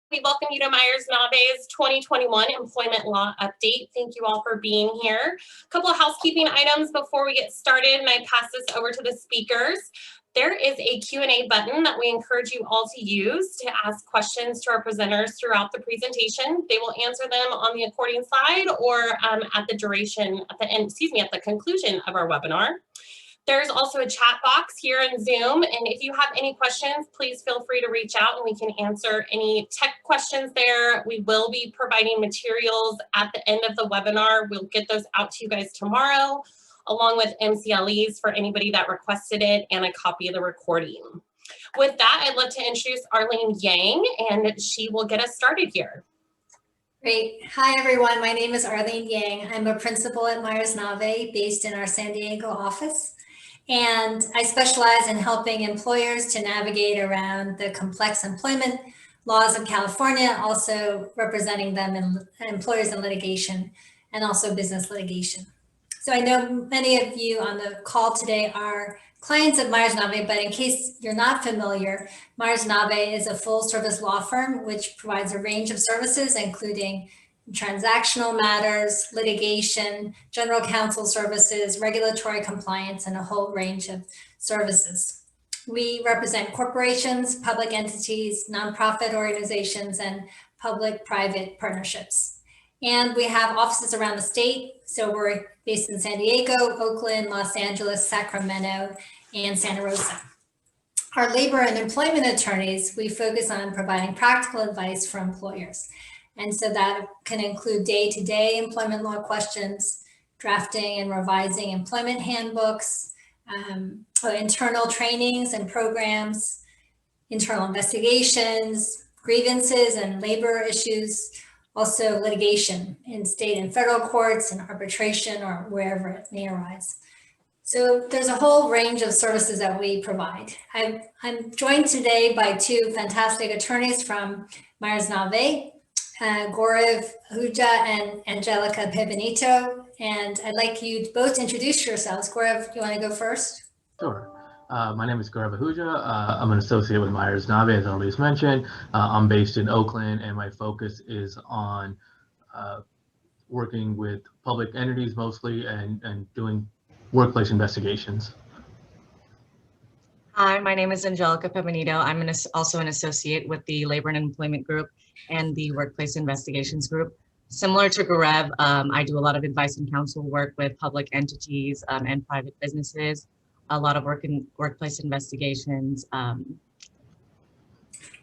We welcome you to Meyers Nave's 2021 Employment Law Update. Thank you all for being here. A couple of housekeeping items before we get started, and I pass this over to the speakers. There is a Q&A button that we encourage you all to use to ask questions to our presenters throughout the presentation. They will answer them on the according slide or at the conclusion of our webinar. There's also a chat box here in Zoom, and if you have any questions, please feel free to reach out and we can answer any tech questions there. We will be providing materials at the end of the webinar. We'll get those out to you guys tomorrow, along with MCLEs for anybody that requested it and a copy of the recording. With that, I'd love to introduce Arlene Yang, and she will get us started here. Great. Hi, everyone. My name is Arlene Yang. I'm a principal at Meyers Nave based in our San Diego office. And I specialize in helping employers to navigate around the complex employment laws of California, also representing them in employers in litigation and also business litigation. So I know many of you on the call today are clients of Meyers Nave, but in case you're not familiar, Meyers Nave is a full service law firm which provides a range of services, including transactional matters, litigation, general counsel services, regulatory compliance, and a whole range of services. We represent corporations, public entities, nonprofit organizations, and public-private partnerships. And we have offices around the state. So we're based in San Diego, Oakland, Los Angeles, Sacramento, and Santa Rosa. Our labor and employment attorneys, we focus on providing practical advice for employers. And so that can include day-to-day employment law questions, drafting and revising employment handbooks, internal trainings and programs, internal investigations, grievances and labor issues, also litigation in state and federal courts and arbitration or wherever it may arise. So there's a whole range of services that we provide. I'm joined today by two fantastic attorneys from Meyers Nave, Gaurav Ahuja and Angelica Pepinito, and I'd like you to both introduce yourselves. Gaurav, you want to go first? Sure. My name is Gaurav Ahuja. I'm an associate with Meyers Nave, as Elise mentioned. I'm based in Oakland, and my focus is on working with public entities mostly and doing workplace investigations. Hi, my name is Angelica Pepinito. I'm also an associate with the Labor and Employment Group and the Workplace Investigations Group. Similar to Gaurav, I do a lot of advice and counsel work with public entities and private businesses, a lot of work in workplace investigations.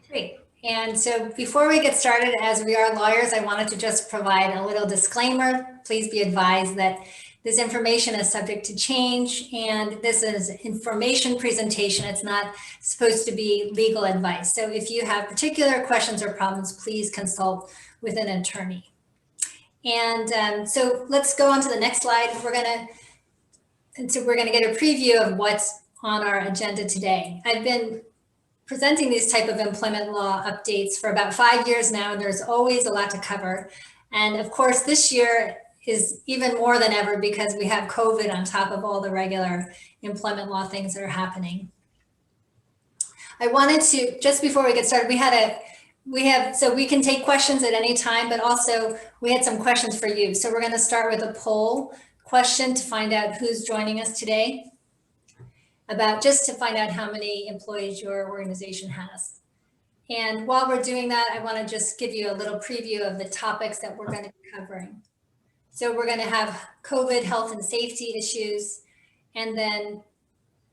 Great. And so before we get started, as we are lawyers, I wanted to just provide a little disclaimer. Please be advised that this information is subject to change, and this is information presentation. It's not supposed to be legal advice. So if you have particular questions or problems, please consult with an attorney. And so let's go on to the next slide. We're gonna get a preview of what's on our agenda today. I've been presenting these type of employment law updates for about 5 years now, and there's always a lot to cover. And of course, this year is even more than ever because we have COVID on top of all the regular employment law things that are happening. I wanted to, just before we get started, so we can take questions at any time, but also we had some questions for you. So we're going to start with a poll question to find out who's joining us today, just to find out how many employees your organization has. And while we're doing that, I want to just give you a little preview of the topics that we're going to be covering. So we're going to have COVID health and safety issues. And then,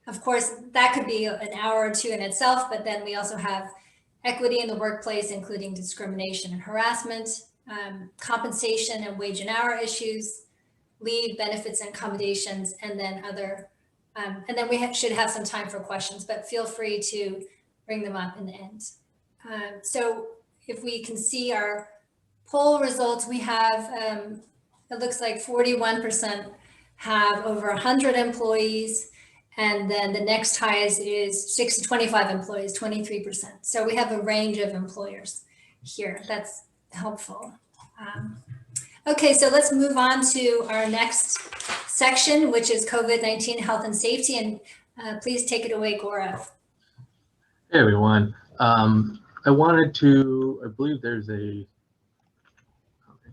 of course, that could be an hour or two in itself, but then we also have equity in the workplace, including discrimination and harassment, compensation and wage and hour issues, leave, benefits and accommodations, and then other, and then we should have some time for questions, but feel free to bring them up in the end. So if we can see our poll results, we have, it looks like 41% have over 100 employees. And then the next highest is 6 to 25 employees, 23%. So we have a range of employers here. That's helpful. Okay, so let's move on to our next section, which is COVID-19 health and safety. And please take it away, Gaurav. Hey, everyone. I wanted to, I believe there's a, okay.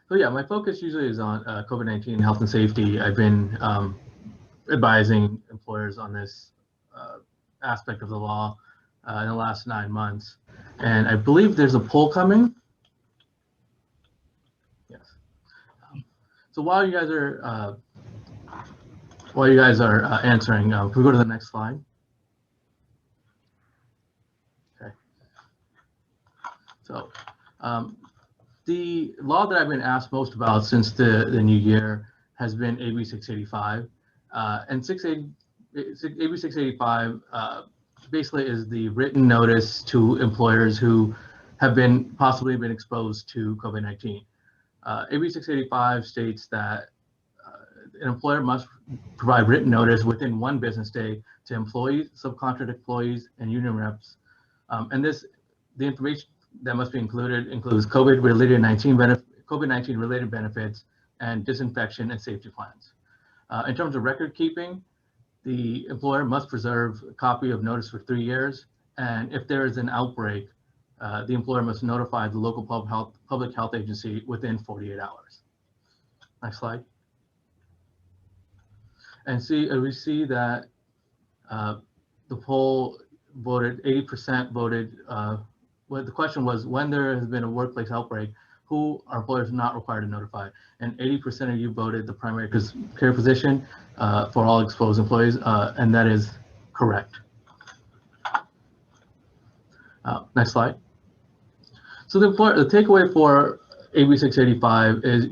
So yeah, my focus usually is on COVID-19 health and safety. I've been advising employers on this aspect of the law in the last 9 months. And I believe there's a poll coming. Yes. So while you guys are answering, can we go to the next slide? Okay. So the law that I've been asked most about since the new year has been AB 685. And AB 685 basically is the written notice to employers who have possibly been exposed to COVID-19. AB 685 states that an employer must provide written notice within 1 business day to employees, subcontract employees, and union reps. And the information that must be includes COVID-19 related benefits and disinfection and safety plans. In terms of record keeping, the employer must preserve a copy of notice for 3 years. And if there is an outbreak, the employer must notify the local public health agency within 48 hours. Next slide. And we see that the poll voted, 80% voted, the question was, when there has been a workplace outbreak, who are employers not required to notify? And 80% of you voted the primary care physician for all exposed employees, and that is correct. Next slide. So the takeaway for AB 685 is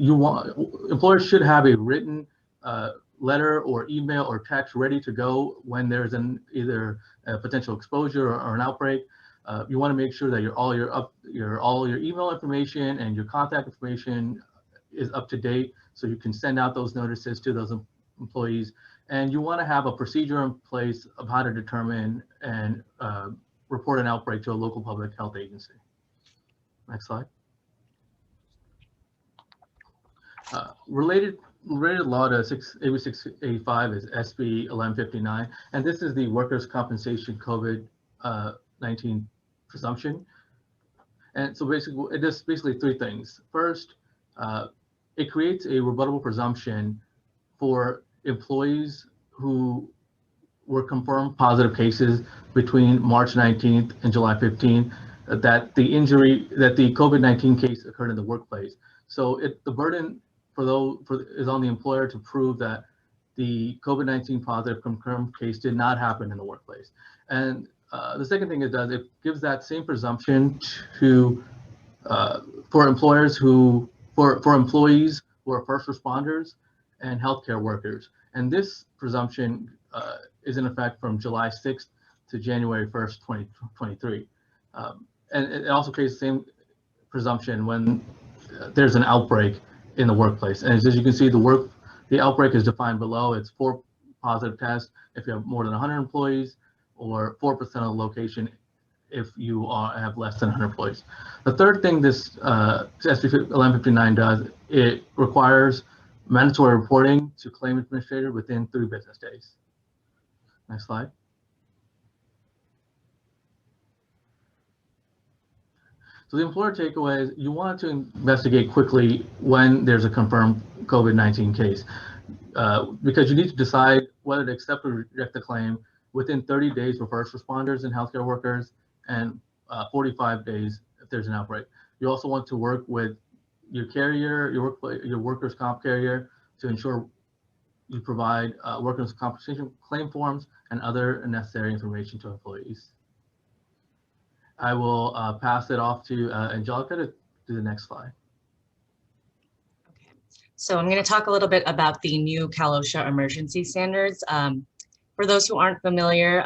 employers should have a written letter or email or text ready to go when there's either a potential exposure or an outbreak. You want to make sure that all your email information and your contact information is up to date, so you can send out those notices to those employees. And you want to have a procedure in place of how to determine and report an outbreak to a local public health agency. Next slide. Related law to AB 685 is SB 1159, and this is the Workers' Compensation COVID-19 presumption. And so basically, it does basically 3 things. First, it creates a rebuttable presumption for employees who were confirmed positive cases between March 19th and July 15th, that the COVID-19 case occurred in the workplace. So the burden is on the employer to prove that the COVID-19 positive confirmed case did not happen in the workplace. And the second thing it does, it gives that same presumption to for employees who are first responders and healthcare workers. And this presumption is in effect from July 6th to January 1st, 2023. And it also creates the same presumption when there's an outbreak in the workplace. And as you can see, the outbreak is defined below. It's 4 positive tests if you have more than 100 employees, or 4% of the location if you have less than 100 employees. The third thing this SB 1159 does, it requires mandatory reporting to claim administrator within 3 business days. Next slide. So the employer takeaway is you want to investigate quickly when there's a confirmed COVID-19 case, because you need to decide whether to accept or reject the claim within 30 days for first responders and healthcare workers, and 45 days if there's an outbreak. You also want to work with your carrier, your workers' comp carrier, to ensure you provide workers' compensation claim forms and other necessary information to employees. I will pass it off to Angelica to do the next slide. Okay, so I'm going to talk a little bit about the new Cal OSHA emergency standards. For those who aren't familiar,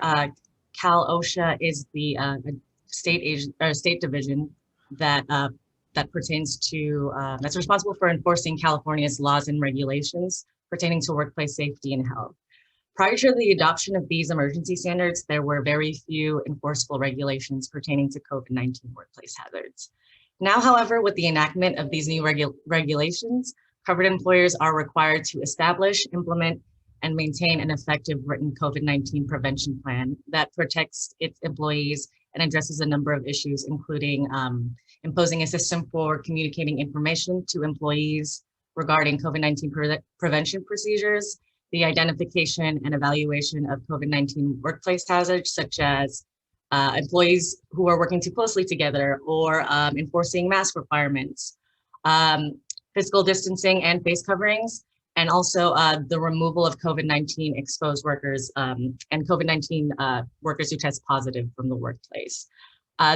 Cal OSHA is the state division that pertains to that's responsible for enforcing California's laws and regulations pertaining to workplace safety and health. Prior to the adoption of these emergency standards, there were very few enforceable regulations pertaining to COVID-19 workplace hazards. Now, however, with the enactment of these new regulations, covered employers are required to establish, implement, and maintain an effective written COVID-19 prevention plan that protects its employees and addresses a number of issues, including imposing a system for communicating information to employees regarding COVID-19 prevention procedures, the identification and evaluation of COVID-19 workplace hazards, such as employees who are working too closely together, or enforcing mask requirements, physical distancing and face coverings, and also the removal of COVID-19 exposed workers and COVID-19 workers who test positive from the workplace.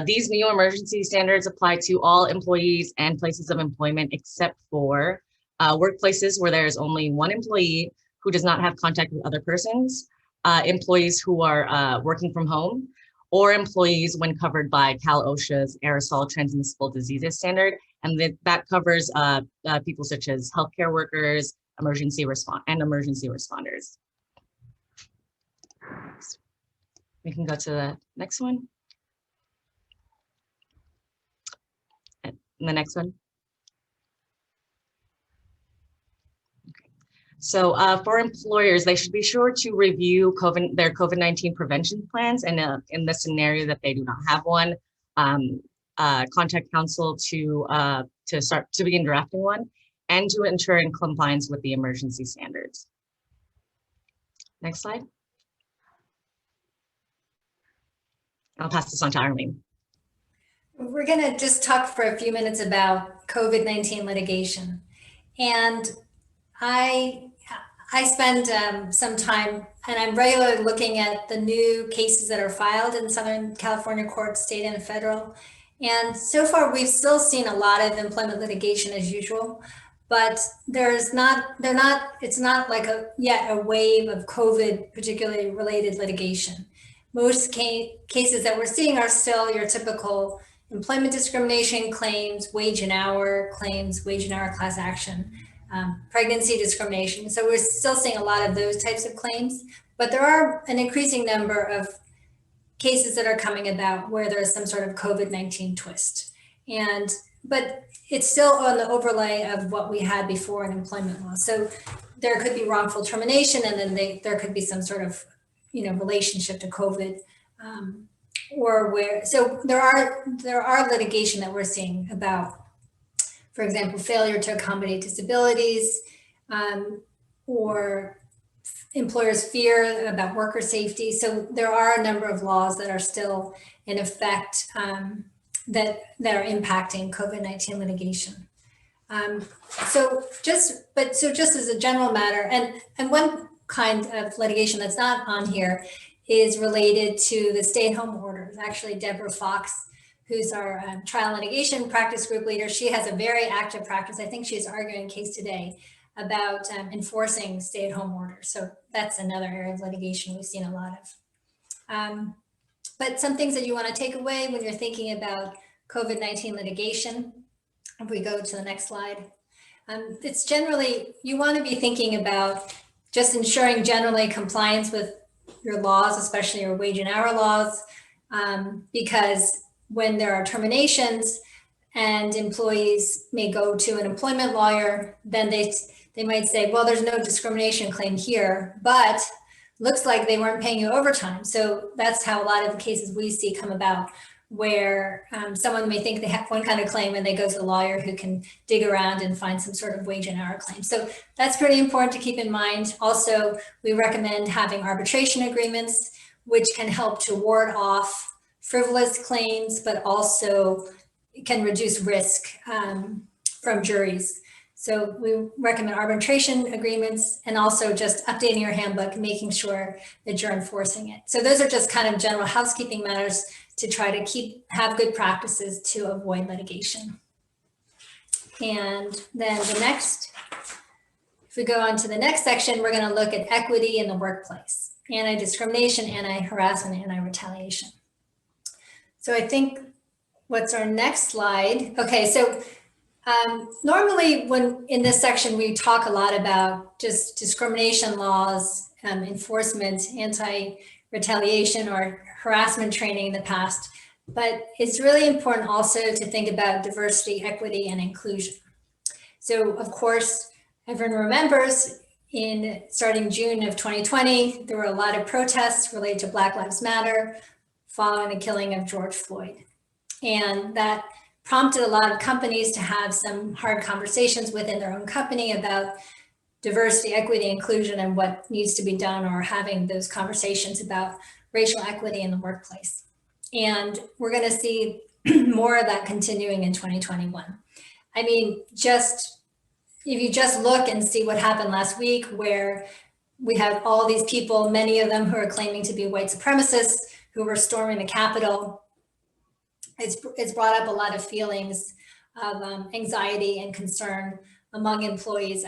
These new emergency standards apply to all employees and places of employment except for workplaces where there is only one employee who does not have contact with other persons, employees who are working from home, or employees when covered by Cal OSHA's aerosol transmissible diseases standard. And that covers people such as healthcare workers, emergency responders. We can go to the next one. And the next one. So for employers, they should be sure to review their COVID-19 prevention plans, and in the scenario that they do not have one, contact counsel to begin drafting one, and to ensure in compliance with the emergency standards. Next slide. I'll pass this on to Arlene. We're going to just talk for a few minutes about COVID-19 litigation. And I spend some time, and I'm regularly looking at the new cases that are filed in Southern California courts, state and federal. And so far, we've still seen a lot of employment litigation as usual, but it's not like yet a wave of COVID particularly related litigation. Most cases that we're seeing are still your typical employment discrimination claims, wage and hour claims, wage and hour class action. Pregnancy discrimination. So we're still seeing a lot of those types of claims, but there are an increasing number of cases that are coming about where there's some sort of COVID-19 twist. But it's still on the overlay of what we had before in employment law. So there could be wrongful termination, and then there could be some sort of, relationship to COVID, so there are litigation that we're seeing about, for example, failure to accommodate disabilities, or employers' fear about worker safety. So there are a number of laws that are still in effect that are impacting COVID-19 litigation. So just as a general matter, and one kind of litigation that's not on here is related to the stay-at-home orders. Actually, Deborah Fox, who's our trial litigation practice group leader, she has a very active practice. I think she's arguing a case today about enforcing stay-at-home orders. So that's another area of litigation we've seen a lot of. But some things that you want to take away when you're thinking about COVID-19 litigation, if we go to the next slide, it's generally, you want to be thinking about just ensuring generally compliance with your laws, especially your wage and hour laws, because when there are terminations and employees may go to an employment lawyer, then they might say, well, there's no discrimination claim here, but looks like they weren't paying you overtime. So that's how a lot of the cases we see come about, where someone may think they have one kind of claim and they go to the lawyer who can dig around and find some sort of wage and hour claim. So that's pretty important to keep in mind. Also, we recommend having arbitration agreements, which can help to ward off frivolous claims, but also can reduce risk from juries. So we recommend arbitration agreements, and also just updating your handbook, making sure that you're enforcing it. So those are just kind of general housekeeping matters to try to have good practices to avoid litigation. And then if we go on to the next section, we're going to look at equity in the workplace, anti-discrimination, anti-harassment, anti-retaliation. So I think what's our next slide? Okay, so normally when in this section, we talk a lot about just discrimination laws, enforcement, anti-retaliation or harassment training in the past, but it's really important also to think about diversity, equity, and inclusion. So of course, everyone remembers starting June of 2020, there were a lot of protests related to Black Lives Matter, following the killing of George Floyd. And that prompted a lot of companies to have some hard conversations within their own company about diversity, equity, inclusion, and what needs to be done, or having those conversations about racial equity in the workplace. And we're going to see more of that continuing in 2021. I mean, if you just look and see what happened last week, where we have all these people, many of them who are claiming to be white supremacists, who were storming the Capitol, it's brought up a lot of feelings of anxiety and concern among employees.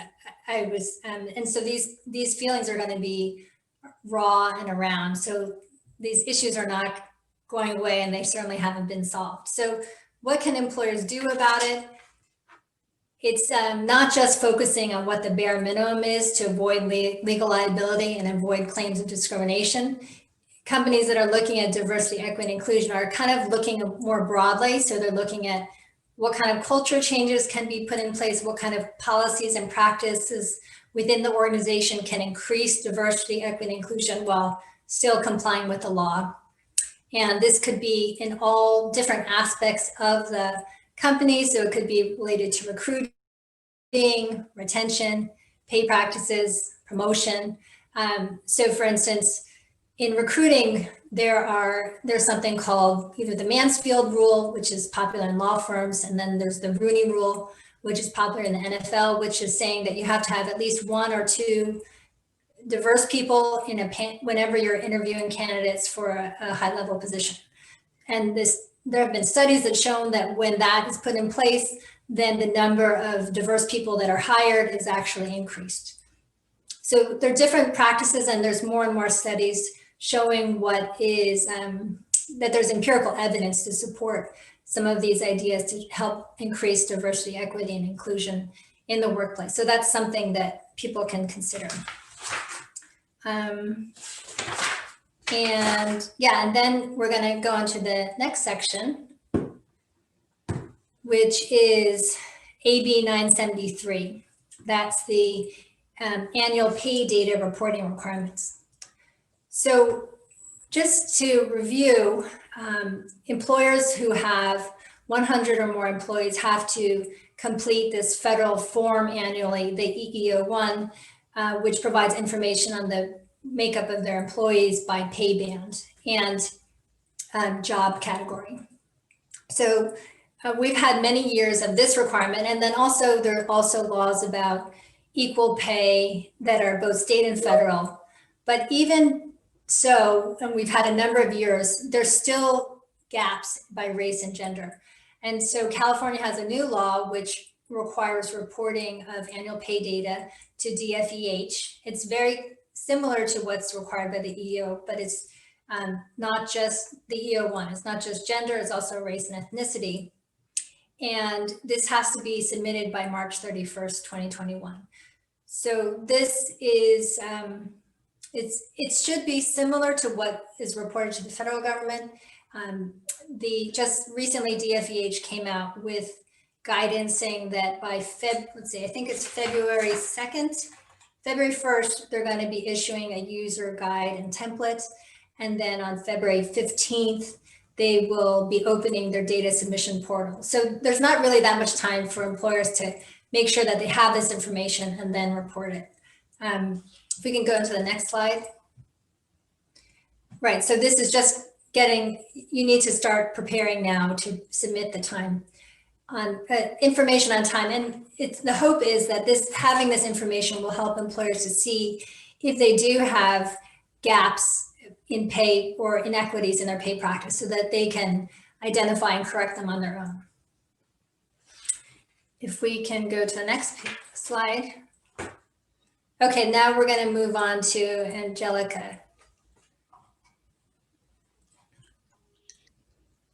And so these feelings are going to be raw and around. So these issues are not going away, and they certainly haven't been solved. So what can employers do about it? It's not just focusing on what the bare minimum is to avoid legal liability and avoid claims of discrimination. Companies that are looking at diversity, equity, and inclusion are kind of looking more broadly. So they're looking at what kind of culture changes can be put in place, what kind of policies and practices within the organization can increase diversity, equity, and inclusion while still complying with the law. And this could be in all different aspects of the company. So it could be related to recruiting, retention, pay practices, promotion. So for instance, in recruiting, there's something called either the Mansfield Rule, which is popular in law firms, and then there's the Rooney Rule, which is popular in the NFL, which is saying that you have to have at least one or two diverse people whenever you're interviewing candidates for a high-level position. And there have been studies that shown that when that is put in place, then the number of diverse people that are hired is actually increased. So there are different practices, and there's more and more studies showing that there's empirical evidence to support some of these ideas to help increase diversity, equity, and inclusion in the workplace. So that's something that people can consider. And then we're going to go on to the next section, which is AB 973. That's the annual pay data reporting requirements. So just to review, employers who have 100 or more employees have to complete this federal form annually, the EEO-1, which provides information on the makeup of their employees by pay band and job category. So we've had many years of this requirement, and then there are also laws about equal pay that are both state and federal. But even so, and we've had a number of years, there's still gaps by race and gender. And so California has a new law which requires reporting of annual pay data to DFEH. It's very similar to what's required by the EEO, but it's not just the EEO-1. It's not just gender, it's also race and ethnicity. And this has to be submitted by March 31st, 2021. So this is, it should be similar to what is reported to the federal government. Just recently DFEH came out with guidance saying that by I think it's February 2nd, February 1st, they're going to be issuing a user guide and template. And then on February 15th, they will be opening their data submission portal. So there's not really that much time for employers to make sure that they have this information and then report it. If we can go into the next slide. Right, so this is just you need to start preparing now to submit the time on information on time. And the hope is that having this information will help employers to see if they do have gaps in pay or inequities in their pay practice so that they can identify and correct them on their own. If we can go to the next slide. Okay, now we're going to move on to Angelica.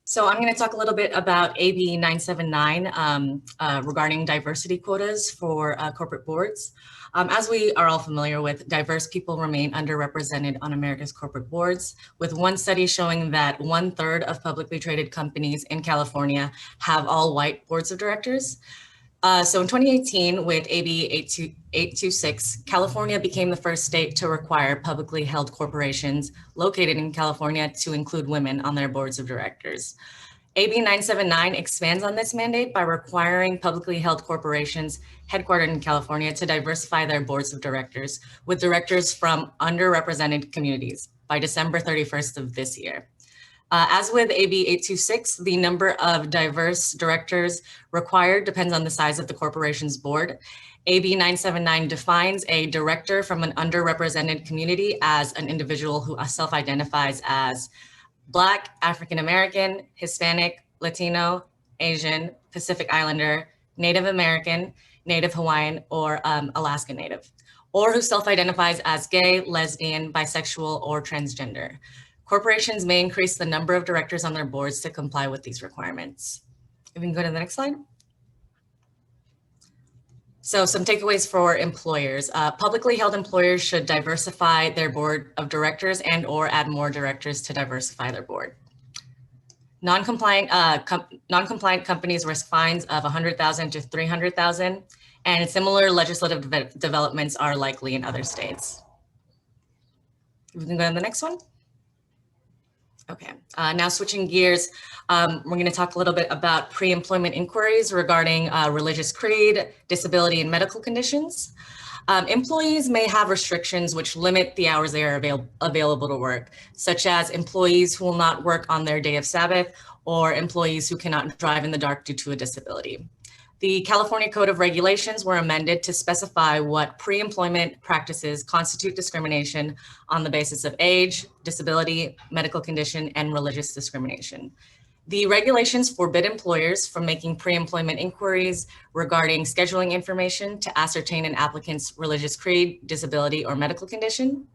So I'm going to talk a little bit about AB 979 regarding diversity quotas for corporate boards. As we are all familiar with, diverse people remain underrepresented on America's corporate boards, with one study showing that 1/3 of publicly traded companies in California have all white boards of directors. So in 2018, with AB 826, California became the first state to require publicly held corporations located in California to include women on their boards of directors. AB 979 expands on this mandate by requiring publicly held corporations headquartered in California to diversify their boards of directors with directors from underrepresented communities by December 31st of this year. As with AB 826, the number of diverse directors required depends on the size of the corporation's board. AB 979 defines a director from an underrepresented community as an individual who self-identifies as Black, African American, Hispanic, Latino, Asian, Pacific Islander, Native American, Native Hawaiian, or Alaska Native, or who self-identifies as gay, lesbian, bisexual, or transgender. Corporations may increase the number of directors on their boards to comply with these requirements. If we can go to the next slide. So some takeaways for employers. Publicly held employers should diversify their board of directors and or add more directors to diversify their board. Non-compliant companies risk fines of $100,000 to $300,000, and similar legislative developments are likely in other states. We can go to the next one. Okay, now switching gears, we're going to talk a little bit about pre-employment inquiries regarding religious creed, disability, and medical conditions. Employees may have restrictions which limit the hours they are available to work, such as employees who will not work on their day of Sabbath or employees who cannot drive in the dark due to a disability. The California Code of Regulations were amended to specify what pre-employment practices constitute discrimination on the basis of age, disability, medical condition, and religious discrimination. The regulations forbid employers from making pre-employment inquiries regarding scheduling information to ascertain an applicant's religious creed, disability, or medical condition.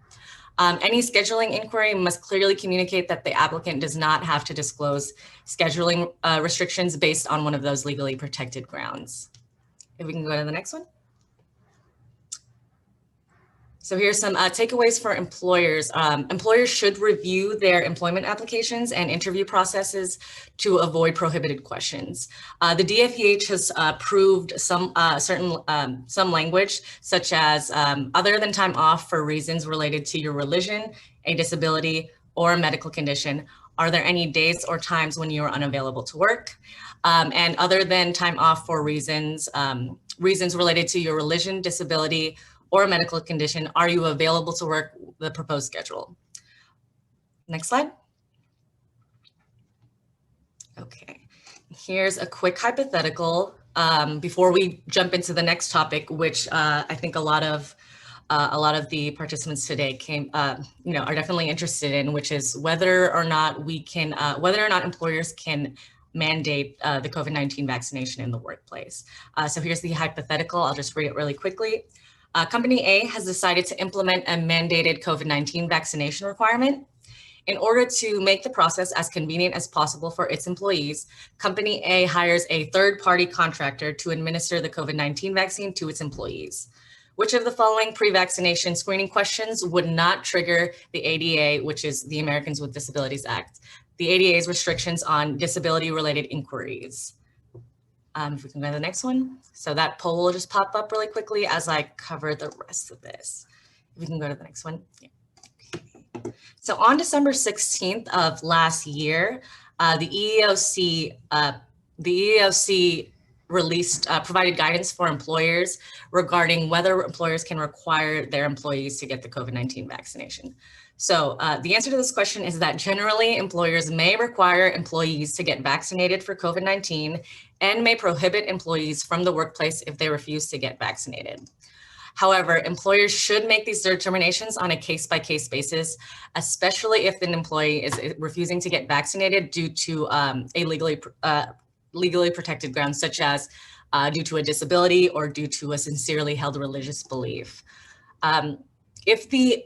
Any scheduling inquiry must clearly communicate that the applicant does not have to disclose scheduling restrictions based on one of those legally protected grounds. If we can go to the next one. So here's some takeaways for employers. Employers should review their employment applications and interview processes to avoid prohibited questions. The DFEH has approved some language, such as other than time off for reasons related to your religion, a disability, or a medical condition. Are there any days or times when you are unavailable to work? And other than time off for reasons related to your religion, disability, or a medical condition, are you available to work the proposed schedule? Next slide. Okay, here's a quick hypothetical before we jump into the next topic, which I think a lot of the participants today are definitely interested in, which is whether or not employers can mandate the COVID-19 vaccination in the workplace. So here's the hypothetical. I'll just read it really quickly. Company A has decided to implement a mandated COVID-19 vaccination requirement. In order to make the process as convenient as possible for its employees, Company A hires a third-party contractor to administer the COVID-19 vaccine to its employees. Which of the following pre-vaccination screening questions would not trigger the ADA, which is the Americans with Disabilities Act, the ADA's restrictions on disability-related inquiries? If we can go to the next one. So that poll will just pop up really quickly as I cover the rest of this. If we can go to the next one. Yeah. Okay. So on December 16th of last year, the EEOC provided guidance for employers regarding whether employers can require their employees to get the COVID-19 vaccination. So the answer to this question is that generally employers may require employees to get vaccinated for COVID-19 and may prohibit employees from the workplace if they refuse to get vaccinated. However, employers should make these determinations on a case-by-case basis, especially if an employee is refusing to get vaccinated due to a legally protected grounds, such as due to a disability or due to a sincerely held religious belief. If the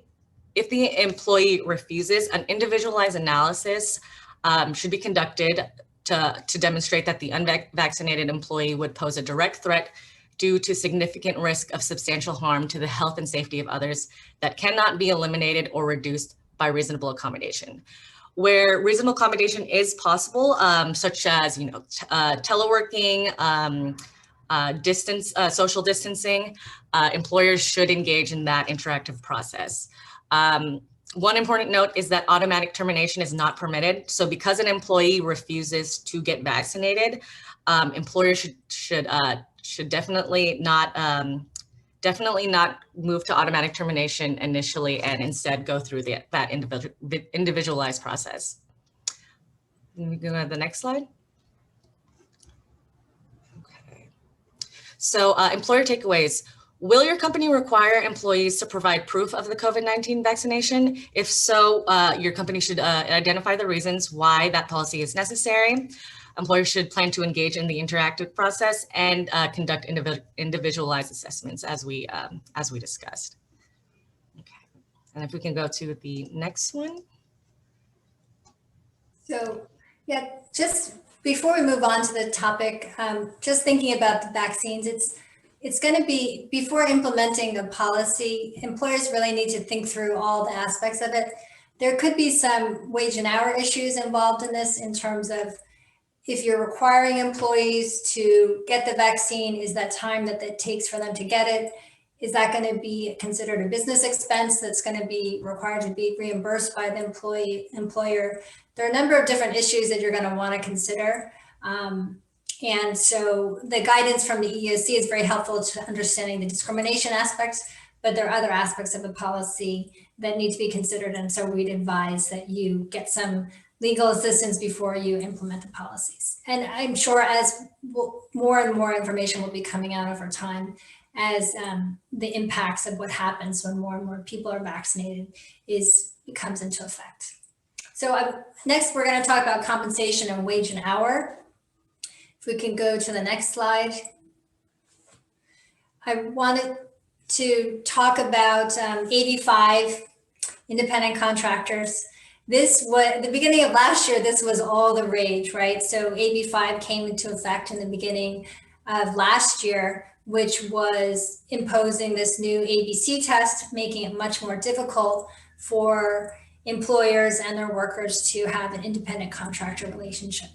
employee refuses, an individualized analysis should be conducted to demonstrate that the unvaccinated employee would pose a direct threat due to significant risk of substantial harm to the health and safety of others that cannot be eliminated or reduced by reasonable accommodation. Where reasonable accommodation is possible, such as teleworking, social distancing, employers should engage in that interactive process. One important note is that automatic termination is not permitted. So because an employee refuses to get vaccinated, employers should definitely not move to automatic termination initially, and instead go through that individualized process. Can we go to the next slide? Okay. So employer takeaways. Will your company require employees to provide proof of the COVID-19 vaccination? If so, your company should identify the reasons why that policy is necessary. Employers should plan to engage in the interactive process and conduct individualized assessments, as we discussed. Okay, and if we can go to the next one. So, yeah, just before we move on to the topic, just thinking about the vaccines, it's going to be, before implementing a policy, employers really need to think through all the aspects of it. There could be some wage and hour issues involved in this, in terms of, if you're requiring employees to get the vaccine, is that time that it takes for them to get it, is that going to be considered a business expense that's going to be required to be reimbursed by the employer? There are a number of different issues that you're going to want to consider. And so the guidance from the EEOC is very helpful to understanding the discrimination aspects, but there are other aspects of the policy that need to be considered. And so we'd advise that you get some legal assistance before you implement the policies. And I'm sure as more and more information will be coming out over time, as the impacts of what happens when more and more people are vaccinated comes into effect. So next, we're going to talk about compensation and wage and hour. If we can go to the next slide. I wanted to talk about 85 independent contractors. This was, at the beginning of last year, this was all the rage, right? So AB5 came into effect in the beginning of last year, which was imposing this new ABC test, making it much more difficult for employers and their workers to have an independent contractor relationship.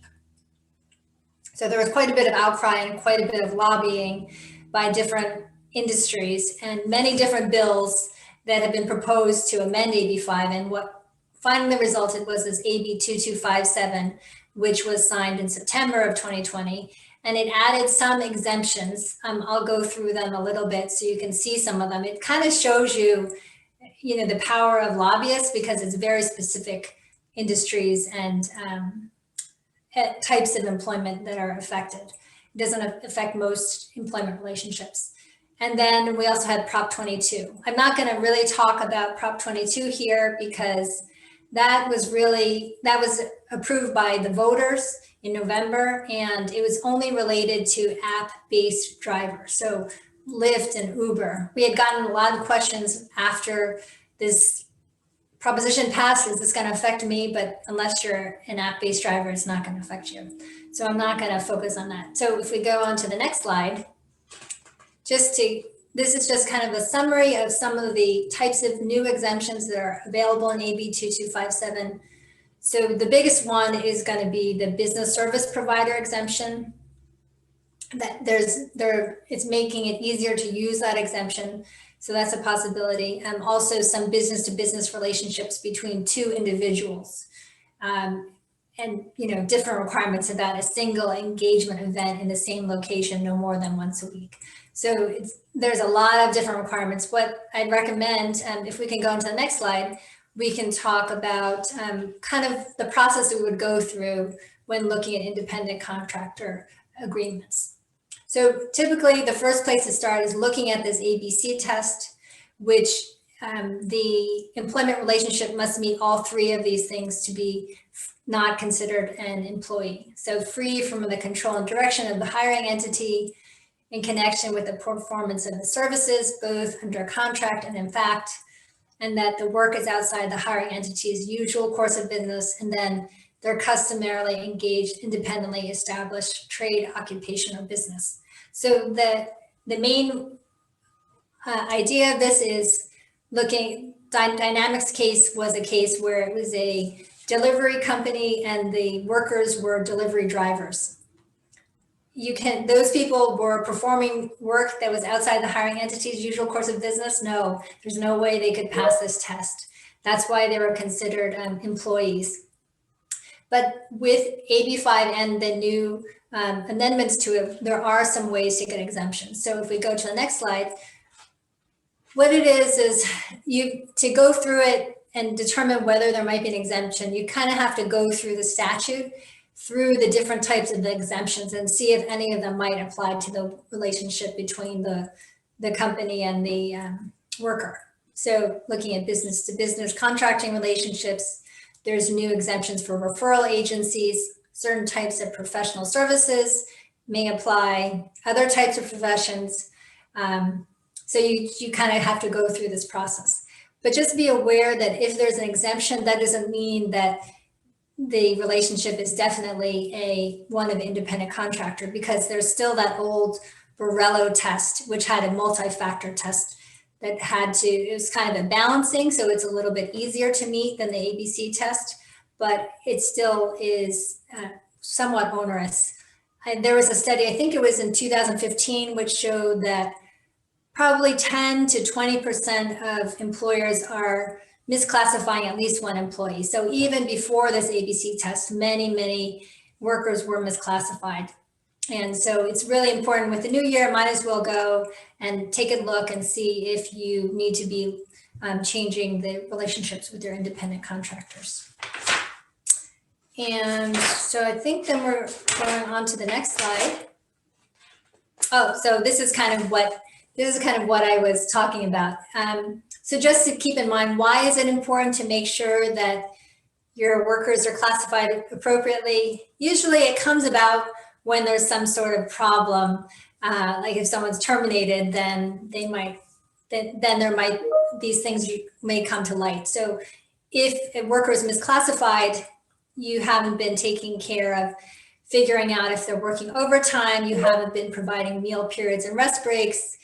So there was quite a bit of outcry and quite a bit of lobbying by different industries, and many different bills that have been proposed to amend AB5. And what finally resulted was this AB 2257, which was signed in September of 2020. And it added some exemptions. I'll go through them a little bit so you can see some of them. It kind of shows you, the power of lobbyists, because it's very specific industries and types of employment that are affected. It doesn't affect most employment relationships. And then we also had Prop 22. I'm not going to really talk about Prop 22 here, because that was approved by the voters in November, and it was only related to app-based drivers. So Lyft and Uber. We had gotten a lot of questions after this proposition passed. Is this going to affect me? But unless you're an app-based driver, it's not going to affect you. So I'm not going to focus on that. So if we go on to the next slide, this is just kind of a summary of some of the types of new exemptions that are available in AB 2257. So the biggest one is going to be the business service provider exemption. That it's making it easier to use that exemption. So that's a possibility. And also some business to business relationships between two individuals. And different requirements about a single engagement event in the same location, no more than once a week. So there's a lot of different requirements. What I'd recommend, if we can go into the next slide, we can talk about kind of the process we would go through when looking at independent contractor agreements. So typically the first place to start is looking at this ABC test, which the employment relationship must meet all three of these things to be not considered an employee. So free from the control and direction of the hiring entity, in connection with the performance of the services, both under contract and in fact, and that the work is outside the hiring entity's usual course of business, and then they're customarily engaged, independently established trade, occupation, or business. So the main idea of this is looking, Dynamics case was a case where it was a delivery company and the workers were delivery drivers. those people were performing work that was outside the hiring entity's usual course of business. No, there's no way they could pass this test. That's why they were considered employees. But with AB5 and the new amendments to it, there are some ways to get exemptions. So if we go to the next slide, what it is to go through it and determine whether there might be an exemption, you kind of have to go through the statute, through the different types of exemptions, and see if any of them might apply to the relationship between the company and the worker. So looking at business to business contracting relationships, there's new exemptions for referral agencies, certain types of professional services may apply, other types of professions. So you kind of have to go through this process. But just be aware that if there's an exemption, that doesn't mean that the relationship is definitely one of independent contractor, because there's still that old Borrello test, which had a multi-factor test that it was kind of a balancing. So it's a little bit easier to meet than the ABC test, but it still is somewhat onerous. There was a study, I think it was in 2015, which showed that probably 10 to 20% of employers are misclassifying at least one employee. So even before this ABC test, many workers were misclassified. And so it's really important with the new year, might as well go and take a look and see if you need to be changing the relationships with your independent contractors. And so I think then we're going on to the next slide. Oh, so this is kind of what I was talking about. So just to keep in mind, why is it important to make sure that your workers are classified appropriately? Usually it comes about when there's some sort of problem, like if someone's terminated, then these things may come to light. So if a worker is misclassified, you haven't been taking care of figuring out if they're working overtime, you haven't been providing meal periods and rest breaks,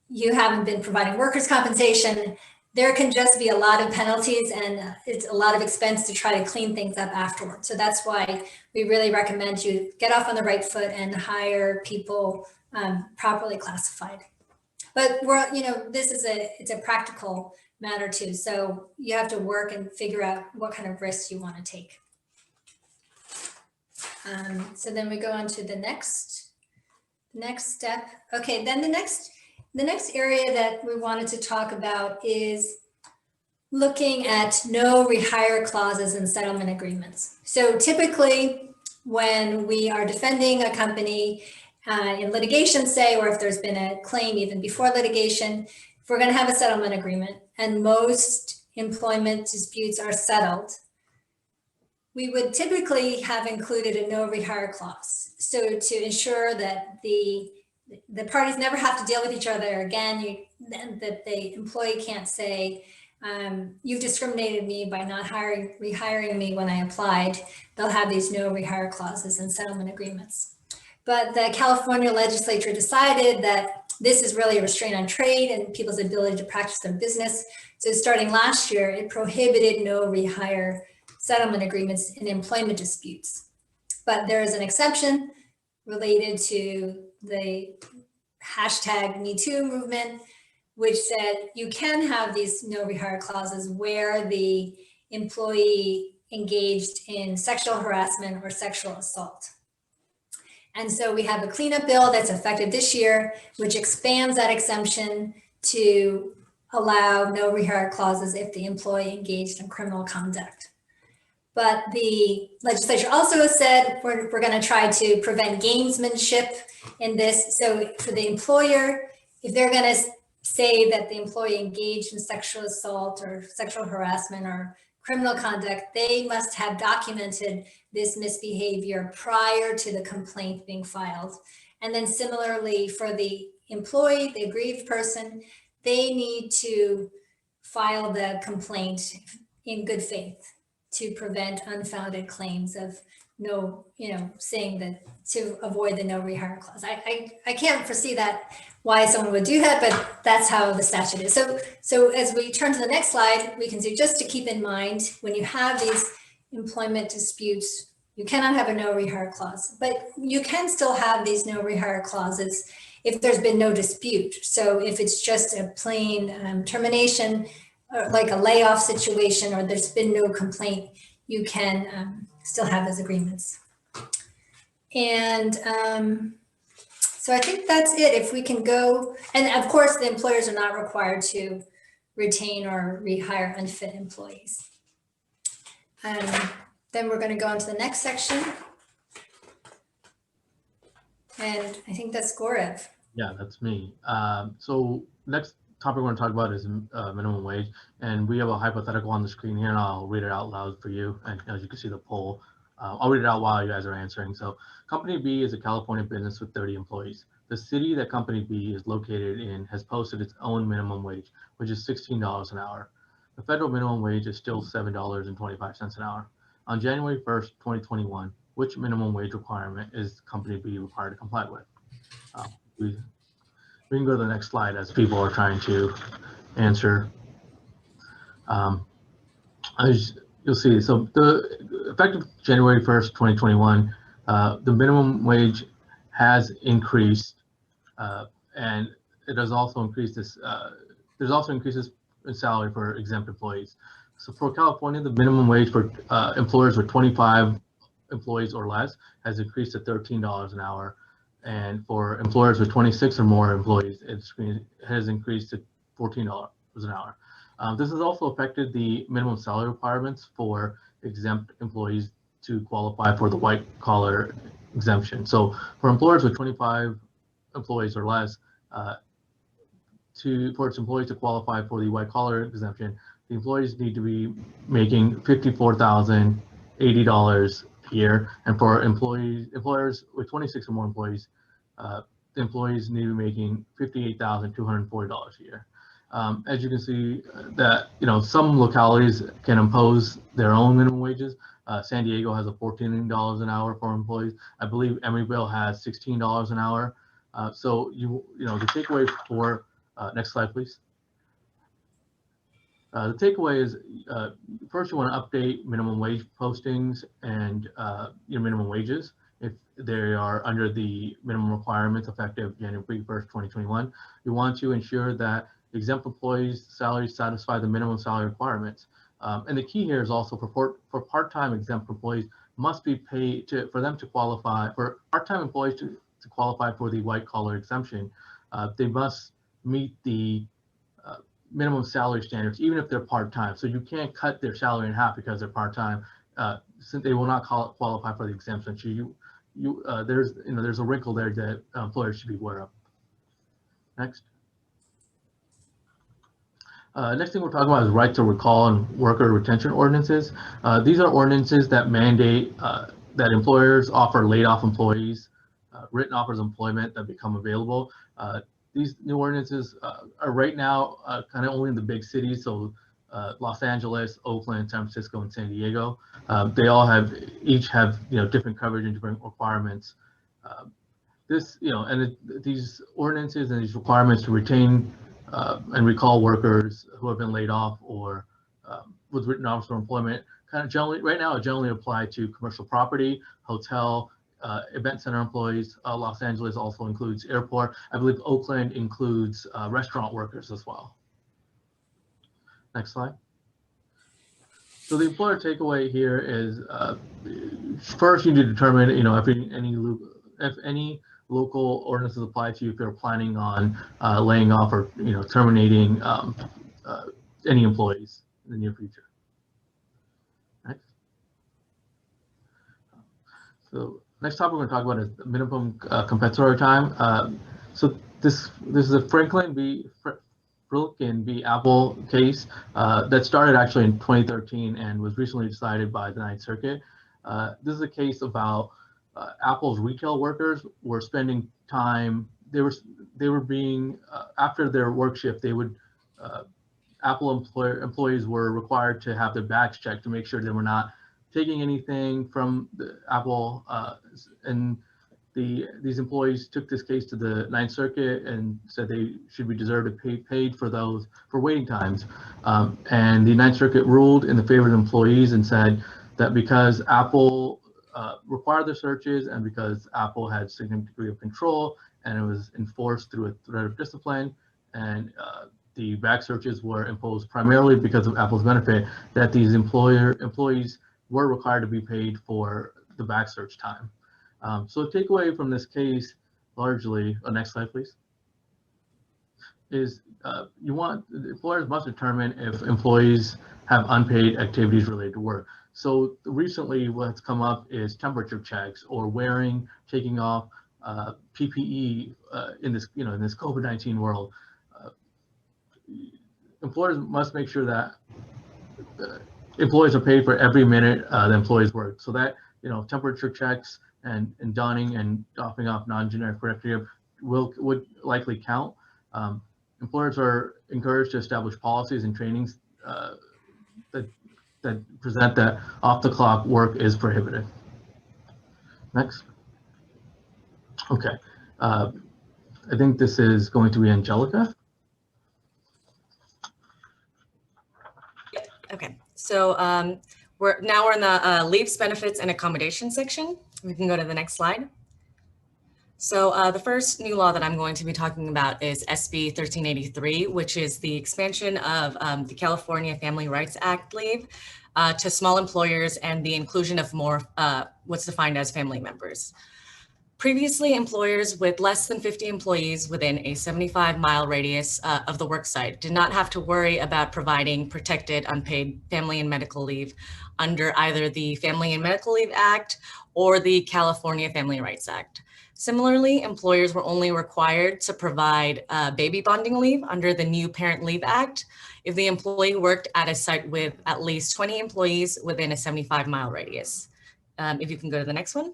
you haven't been providing workers' compensation, there can just be a lot of penalties and it's a lot of expense to try to clean things up afterwards. So that's why we really recommend you get off on the right foot and hire people properly classified. But it's a practical matter too. So you have to work and figure out what kind of risks you want to take. So then we go on to the next step. Okay, then the next area that we wanted to talk about is looking at no rehire clauses in settlement agreements. So typically when we are defending a company in litigation, say, or if there's been a claim even before litigation, if we're going to have a settlement agreement and most employment disputes are settled, we would typically have included a no rehire clause. So to ensure that the parties never have to deal with each other again, that the employee can't say, you've discriminated me by not rehiring me when I applied. They'll have these no rehire clauses in settlement agreements. But the California legislature decided that this is really a restraint on trade and people's ability to practice their business. So starting last year, it prohibited no rehire settlement agreements in employment disputes. But there is an exception related to the #MeToo movement, which said you can have these no rehire clauses where the employee engaged in sexual harassment or sexual assault. And so we have a cleanup bill that's effective this year, which expands that exemption to allow no rehire clauses if the employee engaged in criminal conduct. But the legislature also has said we're going to try to prevent gamesmanship in this. So for the employer, if they're going to say that the employee engaged in sexual assault or sexual harassment or criminal conduct, they must have documented this misbehavior prior to the complaint being filed. And then similarly for the employee, the aggrieved person, they need to file the complaint in good faith to prevent unfounded claims of saying that to avoid the no rehire clause. I can't foresee that why someone would do that, but that's how the statute is. So as we turn to the next slide, we can see just to keep in mind when you have these employment disputes You cannot have a no rehire clause, but you can still have these no rehire clauses if there's been no dispute. So if it's just a plain termination, or like a layoff situation, or there's been no complaint, you can still have those agreements. And so I think that's it. If we can go, and of course, the employers are not required to retain or rehire unfit employees. Then we're going to go on to the next section. And I think that's Gorev. Yeah, that's me. So next topic we're going to talk about is minimum wage. And we have a hypothetical on the screen here, and I'll read it out loud for you. And as you can see the poll, I'll read it out while you guys are answering. So Company B is a California business with 30 employees. The city that Company B is located in has posted its own minimum wage, which is $16 an hour. The federal minimum wage is still $7.25 an hour. On January 1st, 2021, which minimum wage requirement is Company B required to comply with? We can go to the next slide as people are trying to answer. As you'll see, so the effective January 1st, 2021, the minimum wage has increased, and it has also increased this. There's also increases in salary for exempt employees. So for California, the minimum wage for employers with 25 employees or less has increased to $13 an hour. And for employers with 26 or more employees, it has increased to $14 an hour. This has also affected the minimum salary requirements for exempt employees to qualify for the white collar exemption. So for employers with 25 employees or less, for its employees to qualify for the white collar exemption, the employees need to be making $54,080 a year. And for employers with 26 or more employees, the employees need to be making $58,240 a year. As you can see that, some localities can impose their own minimum wages. San Diego has a $14 an hour for employees. I believe Emeryville has $16 an hour. So the takeaway for, next slide, please. The takeaway is, first you want to update minimum wage postings and your minimum wages if they are under the minimum requirements effective January 1st, 2021. You want to ensure that exempt employees' salaries satisfy the minimum salary requirements. And the key here is also for part-time exempt employees must be paid for them to qualify, for part-time employees to qualify for the white collar exemption. They must meet the minimum salary standards, even if they're part-time. So you can't cut their salary in half because they're part-time, since they will not qualify for the exemption. So there's a wrinkle there that employers should be aware of. Next. Next thing we're talking about is right to recall and worker retention ordinances. These are ordinances that mandate that employers offer laid off employees written offers of employment that become available. These new ordinances are right now kind of only in the big cities, so Los Angeles, Oakland, San Francisco, and San Diego. They all each have different coverage and different requirements. These ordinances and these requirements to retain and recall workers who have been laid off or with written offers for employment generally apply to commercial property, hotel, event center employees. Los Angeles also includes airport. I believe Oakland includes restaurant workers as well. Next slide. So the employer takeaway here is first you need to determine if any local ordinances apply to you if you're planning on laying off or terminating any employees in the near future. Next. So next topic we're going to talk about is the minimum compensatory time. So this is a Franklin v. Apple case that started actually in 2013 and was recently decided by the Ninth Circuit. This is a case about Apple's retail workers were spending time. They were being after their work shift. Apple employees were required to have their bags checked to make sure they were not taking anything from the Apple, and these employees took this case to the Ninth Circuit and said they should be deserved to be paid for waiting times. And the Ninth Circuit ruled in the favor of the employees and said that because Apple require the searches, and because Apple had significant degree of control and it was enforced through a threat of discipline, and the back searches were imposed primarily because of Apple's benefit, that these employees were required to be paid for the back search time. So the takeaway from this case, largely, next slide, please, is employers must determine if employees have unpaid activities related to work. So recently what's come up is temperature checks or wearing, taking off PPE in this COVID-19 world. Employers must make sure that employees are paid for every minute the employees work. So that, temperature checks and donning and doffing off non-generic protective would likely count. Employers are encouraged to establish policies and trainings that present that off-the-clock work is prohibited. Next. Okay. I think this is going to be Angelica. Okay, so we're in the leaves, benefits, and accommodations section. We can go to the next slide. So the first new law that I'm going to be talking about is SB 1383, which is the expansion of the California Family Rights Act leave to small employers and the inclusion of more what's defined as family members. Previously, employers with less than 50 employees within a 75-mile radius of the worksite did not have to worry about providing protected unpaid family and medical leave under either the Family and Medical Leave Act or the California Family Rights Act. Similarly, employers were only required to provide baby bonding leave under the new Parent Leave Act if the employee worked at a site with at least 20 employees within a 75-mile radius. If you can go to the next one.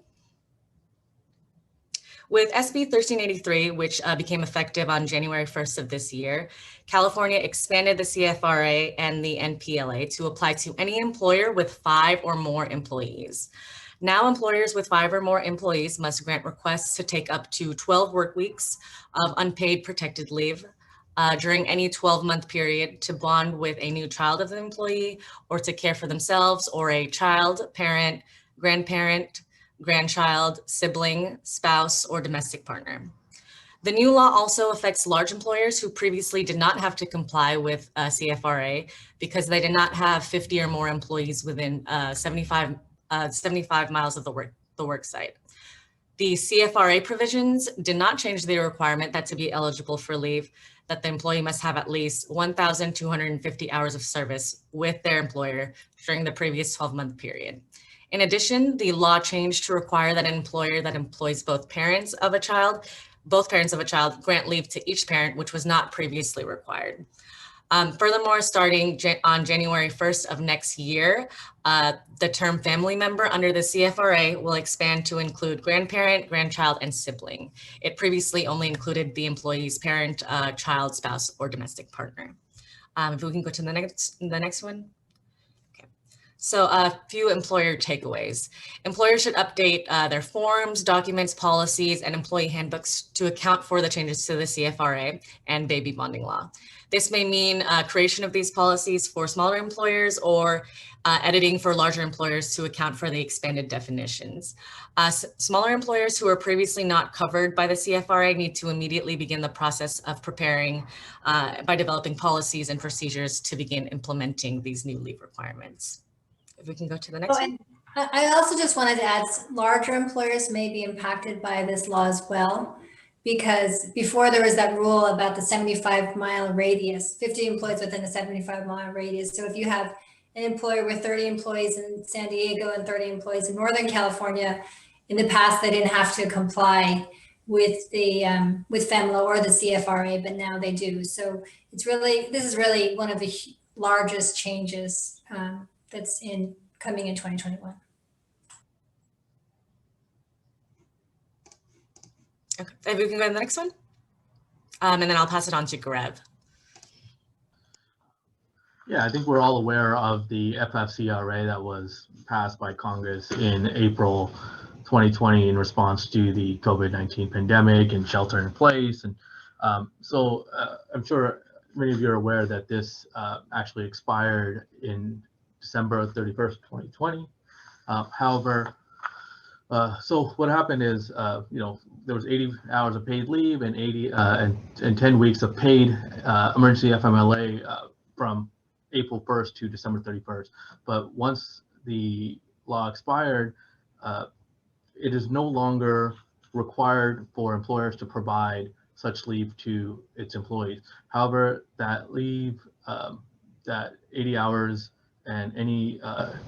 With SB 1383, which became effective on January 1st of this year, California expanded the CFRA and the NPLA to apply to any employer with 5 or more employees. Now, employers with 5 or more employees must grant requests to take up to 12 work weeks of unpaid protected leave during any 12-month period to bond with a new child of the employee or to care for themselves or a child, parent, grandparent, grandchild, sibling, spouse, or domestic partner. The new law also affects large employers who previously did not have to comply with CFRA because they did not have 50 or more employees within 75 miles of the work site. The CFRA provisions did not change the requirement that to be eligible for leave, that the employee must have at least 1,250 hours of service with their employer during the previous 12-month period. In addition, the law changed to require that an employer that employs both parents of a child grant leave to each parent, which was not previously required. Furthermore, starting on January 1st of next year, the term family member under the CFRA will expand to include grandparent, grandchild, and sibling. It previously only included the employee's parent, child, spouse, or domestic partner. If we can go to the next one. So a few employer takeaways. Employers should update their forms, documents, policies, and employee handbooks to account for the changes to the CFRA and baby bonding law. This may mean creation of these policies for smaller employers or editing for larger employers to account for the expanded definitions. Smaller employers who are previously not covered by the CFRA need to immediately begin the process of preparing by developing policies and procedures to begin implementing these new leave requirements. If we can go to the next one. I also just wanted to add, larger employers may be impacted by this law as well, because before there was that rule about the 75-mile radius, 50 employees within a 75-mile radius. So if you have an employer with 30 employees in San Diego and 30 employees in Northern California, in the past, they didn't have to comply with the with FEMLA or the CFRA, but now they do. So this is really one of the largest changes that's coming in 2021. Okay, if we can go to the next one. And then I'll pass it on to Garev. Yeah, I think we're all aware of the FFCRA that was passed by Congress in April 2020 in response to the COVID-19 pandemic and shelter in place. And so I'm sure many of you are aware that this actually expired in December 31st, 2020. However, So what happened is, there was 80 hours of paid leave and 10 weeks of paid emergency FMLA from April 1st to December 31st. But once the law expired, it is no longer required for employers to provide such leave to its employees. However, that leave, that 80 hours and any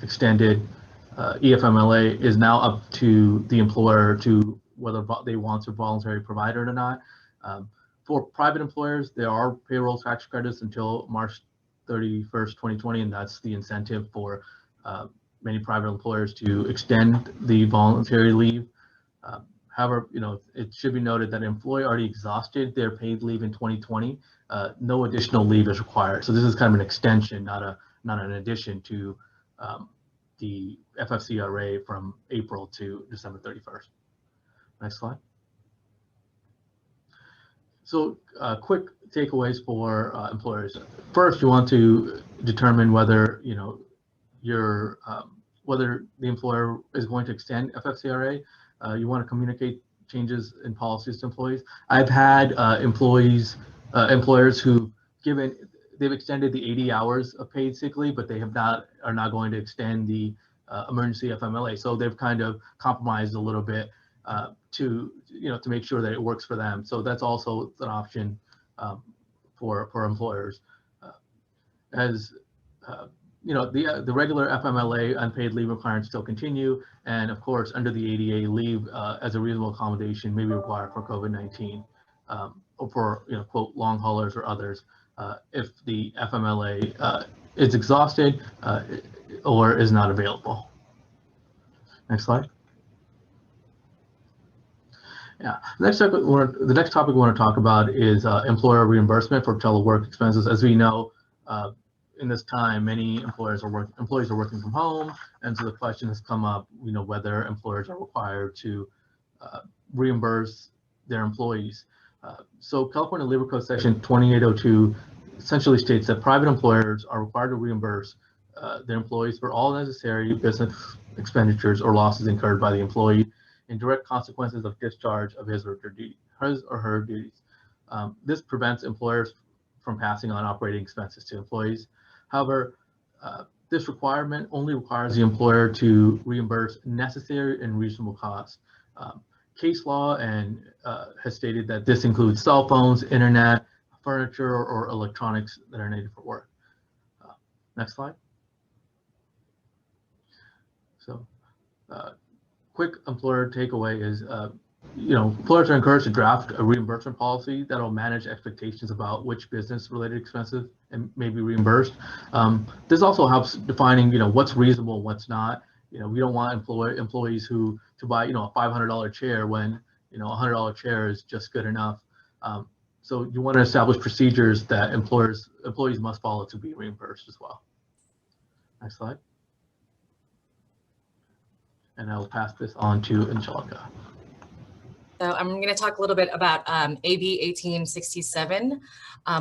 extended EFMLA is now up to the employer to whether they want to voluntarily provide it or not. For private employers, there are payroll tax credits until March 31st, 2020, and that's the incentive for many private employers to extend the voluntary leave. However, it should be noted that an employee already exhausted their paid leave in 2020. No additional leave is required. So this is kind of an extension, not an addition to the FFCRA from April to December 31st. Next slide. So quick takeaways for employers. First, you want to determine whether whether the employer is going to extend FFCRA. You want to communicate changes in policies to employees. I've had employers who they've extended the 80 hours of paid sick leave, but they are not going to extend the emergency FMLA. So they've kind of compromised a little bit to make sure that it works for them. So that's also an option for employers. The regular FMLA unpaid leave requirements still continue, and of course, under the ADA, leave as a reasonable accommodation may be required for COVID-19 or for quote long haulers or others if the FMLA is exhausted or is not available. Next slide. Yeah, the next topic we want to talk about is employer reimbursement for telework expenses. As we know, in this time, many employees are working from home, and so the question has come up, whether employers are required to reimburse their employees. So California Labor Code Section 2802 essentially states that private employers are required to reimburse their employees for all necessary business expenditures or losses incurred by the employee in direct consequences of discharge of his or her duties. This prevents employers from passing on operating expenses to employees. However, this requirement only requires the employer to reimburse necessary and reasonable costs. Case law has stated that this includes cell phones, internet, furniture, or electronics that are needed for work. Next slide. So, quick employer takeaway is, employers are encouraged to draft a reimbursement policy that will manage expectations about which business-related expenses and may be reimbursed. This also helps defining, what's reasonable and what's not. We don't want employees to buy, a $500 chair when, a $100 chair is just good enough. So you want to establish procedures that employees must follow to be reimbursed as well. Next slide. And I'll pass this on to Angelica. So I'm going to talk a little bit about AB 1867,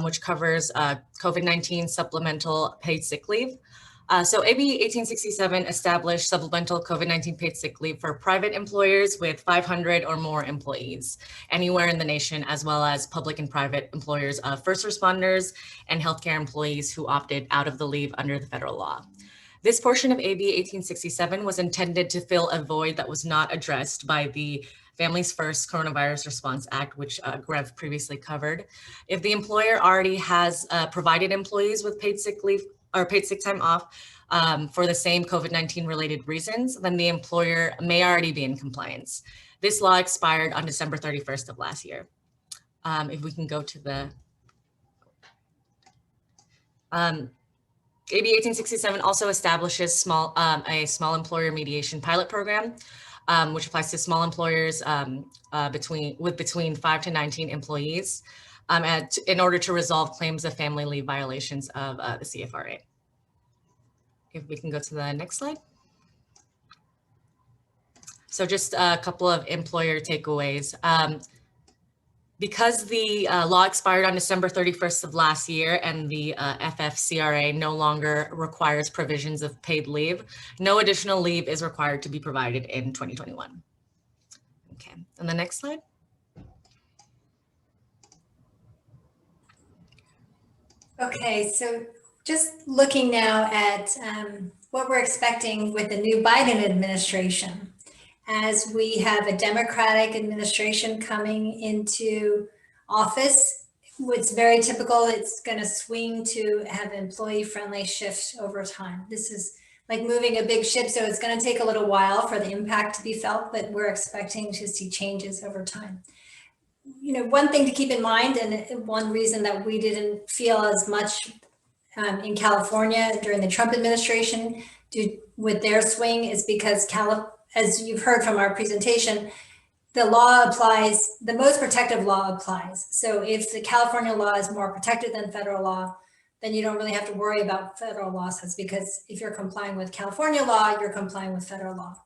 which covers COVID-19 supplemental paid sick leave. So AB 1867 established supplemental COVID-19 paid sick leave for private employers with 500 or more employees anywhere in the nation, as well as public and private employers of first responders and healthcare employees who opted out of the leave under the federal law. This portion of AB 1867 was intended to fill a void that was not addressed by the Families First Coronavirus Response Act, which Grev previously covered. If the employer already has provided employees with paid sick leave or paid sick time off for the same COVID-19 related reasons, then the employer may already be in compliance. This law expired on December 31st of last year. If we can go to the AB 1867 also establishes a small employer mediation pilot program, which applies to small employers with between 5 to 19 employees in order to resolve claims of family leave violations of the CFRA. If we can go to the next slide. So just a couple of employer takeaways. Because the law expired on December 31st of last year and the FFCRA no longer requires provisions of paid leave, no additional leave is required to be provided in 2021. Okay, and the next slide. Okay, so just looking now at what we're expecting with the new Biden administration, as we have a Democratic administration coming into office. It's very typical. It's going to swing to have employee-friendly shifts over time. This is like moving a big ship, so it's going to take a little while for the impact to be felt, but we're expecting to see changes over time. You know, one thing to keep in mind, and one reason that we didn't feel as much in California during the Trump administration with their swing is because as you've heard from our presentation, the law applies, the most protective law applies. So if the California law is more protected than federal law, then you don't really have to worry about federal losses, because if you're complying with California law, you're complying with federal law.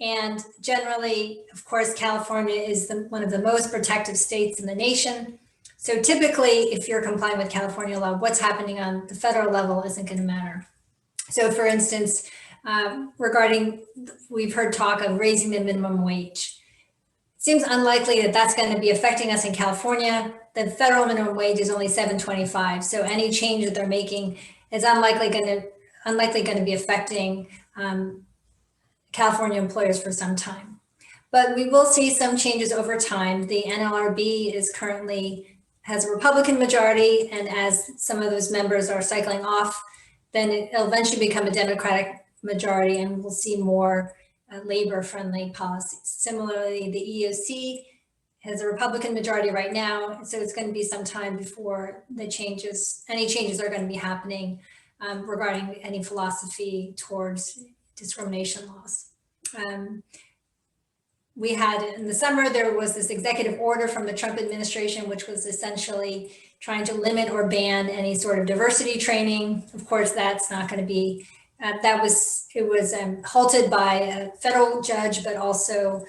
And generally, of course, California is one of the most protective states in the nation. So typically, if you're complying with California law, what's happening on the federal level isn't going to matter. So for instance, we've heard talk of raising the minimum wage. It seems unlikely that that's going to be affecting us in California. The federal minimum wage is only $7.25. So any change that they're making is unlikely going to be affecting California employers for some time. But we will see some changes over time. The NLRB has a Republican majority, and as some of those members are cycling off, then it'll eventually become a Democratic majority, and we'll see more labor-friendly policies. Similarly, the EEOC has a Republican majority right now, so it's going to be some time before any changes are going to be happening regarding any philosophy towards discrimination laws. We had in the summer, there was this executive order from the Trump administration, which was essentially trying to limit or ban any sort of diversity training. Of course, that's not going to be, it was halted by a federal judge, but also,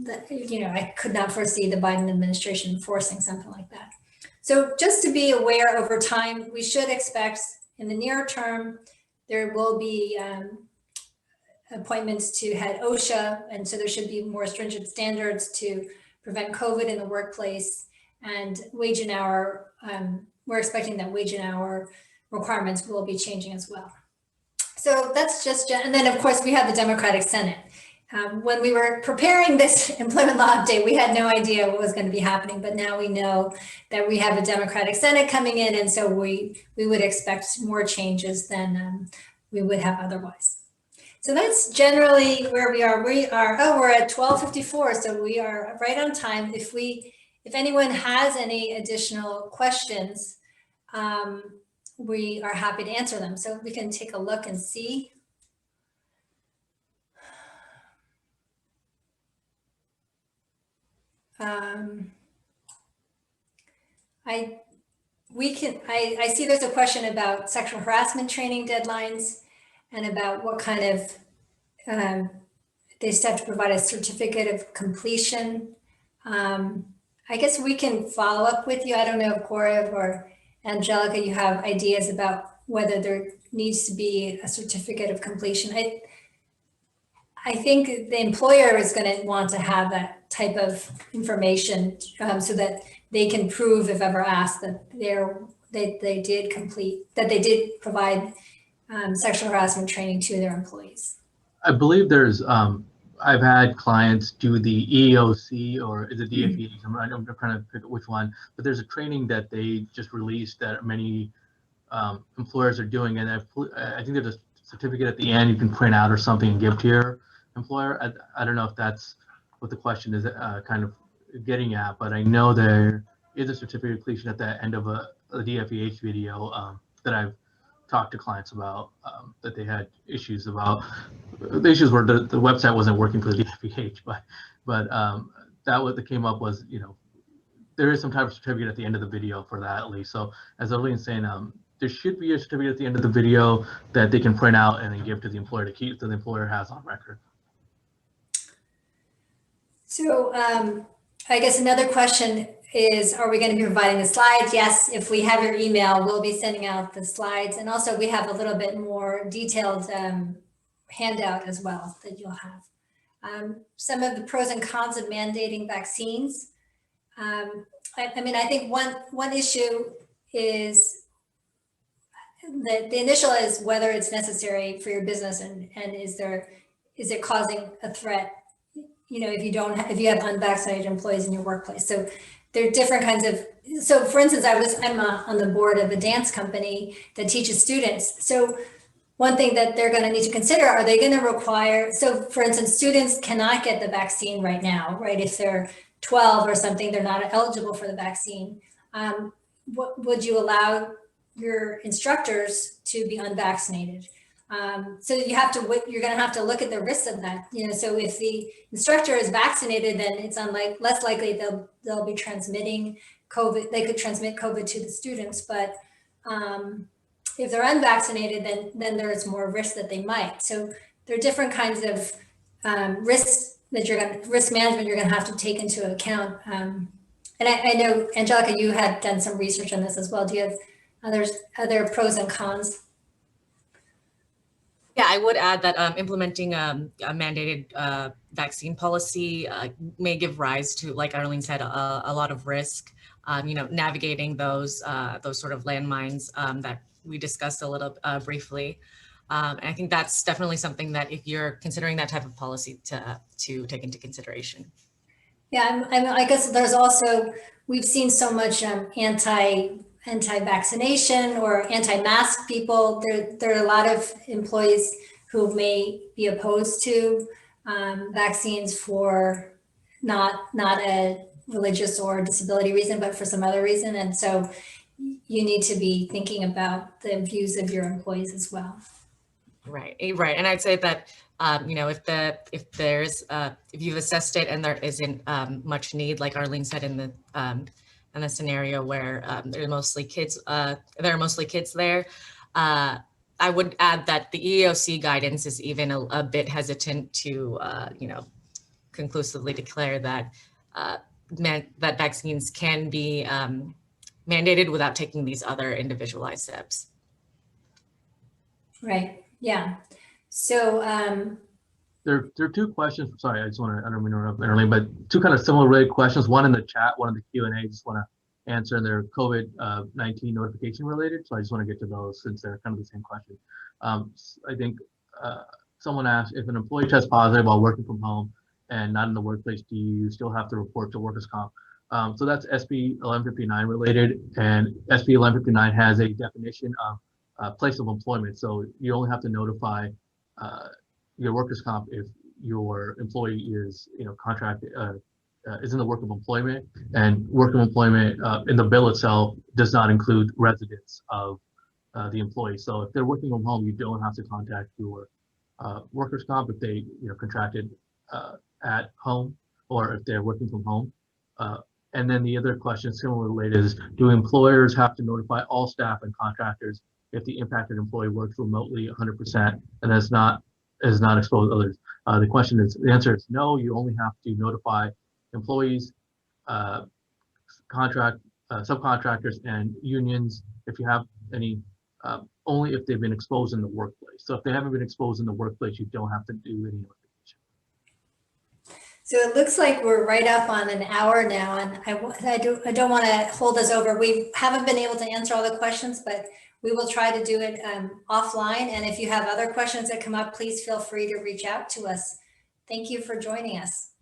I could not foresee the Biden administration forcing something like that. So just to be aware over time, we should expect in the near term, there will be appointments to head OSHA, and so there should be more stringent standards to prevent COVID in the workplace. And wage and hour, we're expecting that wage and hour requirements will be changing as well. So that's just, and then of course we have the Democratic Senate. When we were preparing this employment law update, we had no idea what was going to be happening, but now we know that we have a Democratic Senate coming in, and so we would expect more changes than we would have otherwise. So that's generally where we are. We're at 12:54, so we are right on time. If anyone has any additional questions, we are happy to answer them. So we can take a look and see. I see there's a question about sexual harassment training deadlines and about what kind of, they still have to provide a certificate of completion. I guess we can follow up with you. I don't know if Gaurav or Angelica, you have ideas about whether there needs to be a certificate of completion. I think the employer is going to want to have that type of information so that they can prove, if ever asked, that they did provide sexual harassment training to their employees. I believe there's, I've had clients do the EEOC or the DFE. I'm trying to pick which one, but there's a training that they just released that many employers are doing, and I think there's a certificate at the end you can print out or something and give to your employer. I don't know if that's what the question is kind of getting at, but I know there is a certificate of completion at the end of a DFEH video that I've talked to clients about that they had issues about. The issues were the website wasn't working for the DFEH, but that came up was, there is some type of certificate at the end of the video for that at least. So as Eileen's saying, there should be a certificate at the end of the video that they can print out and then give to the employer to keep, so the employer has on record. So I guess another question is, are we going to be providing the slides? Yes, if we have your email, we'll be sending out the slides. And also we have a little bit more detailed handout as well that you'll have. Some of the pros and cons of mandating vaccines. I mean, I think one issue is the initial is whether it's necessary for your business, and is it causing a threat, you know, if you have unvaccinated employees in your workplace. So there are different kinds of, so for instance, I'm on the board of a dance company that teaches students. So one thing that they're going to need to consider, are they going to require, so for instance, students cannot get the vaccine right now, right? If they're 12 or something, they're not eligible for the vaccine. What would you allow your instructors to be unvaccinated? So you're going to have to look at the risks of that. You know, so if the instructor is vaccinated, then it's less likely they'll be transmitting COVID. They could transmit COVID to the students, but if they're unvaccinated, then there's more risk that they might. So there are different kinds of risks that risk management you're going to have to take into account. And I know, Angelica, you had done some research on this as well. Do you have other pros and cons? Yeah, I would add that implementing a mandated vaccine policy may give rise to, like Arlene said, a lot of risk. You know, navigating those sort of landmines that we discussed a little briefly. And I think that's definitely something that if you're considering that type of policy to take into consideration. Yeah, I guess there's also, we've seen so much anti-vaccination or anti-mask people. There are a lot of employees who may be opposed to vaccines for not a religious or disability reason, but for some other reason. And so you need to be thinking about the views of your employees as well. Right. And I'd say that, you know, if you've assessed it and there isn't much need, like Arlene said, in the scenario where there are mostly kids there, I would add that the EEOC guidance is even a bit hesitant to, you know, conclusively declare that that vaccines can be mandated without taking these other individualized steps. Right. Yeah. So there are two questions. Sorry, I don't mean to interrupt early, but two kind of similar related questions. One in the chat, one in the Q&A. Just want to answer, and they're COVID-19 notification related. So I just want to get to those since they're kind of the same question. I think someone asked, if an employee tests positive while working from home and not in the workplace, do you still have to report to workers' comp? So that's SB 1159 related, and SB 1159 has a definition of place of employment. So you only have to notify your workers' comp if your employee is, you know, contracted, is in the work of employment, and work of employment in the bill itself does not include residence of the employee. So if they're working from home, you don't have to contact your workers' comp if they, you know, contracted at home or if they're working from home. And then the other question, similar related, is do employers have to notify all staff and contractors if the impacted employee works remotely 100% and is not exposed to others? The answer is no. You only have to notify employees, subcontractors, and unions if you have any, only if they've been exposed in the workplace. So if they haven't been exposed in the workplace, you don't have to do any notification. So it looks like we're right up on an hour now, and I don't want to hold us over. We haven't been able to answer all the questions, but we will try to do it offline. And if you have other questions that come up, please feel free to reach out to us. Thank you for joining us.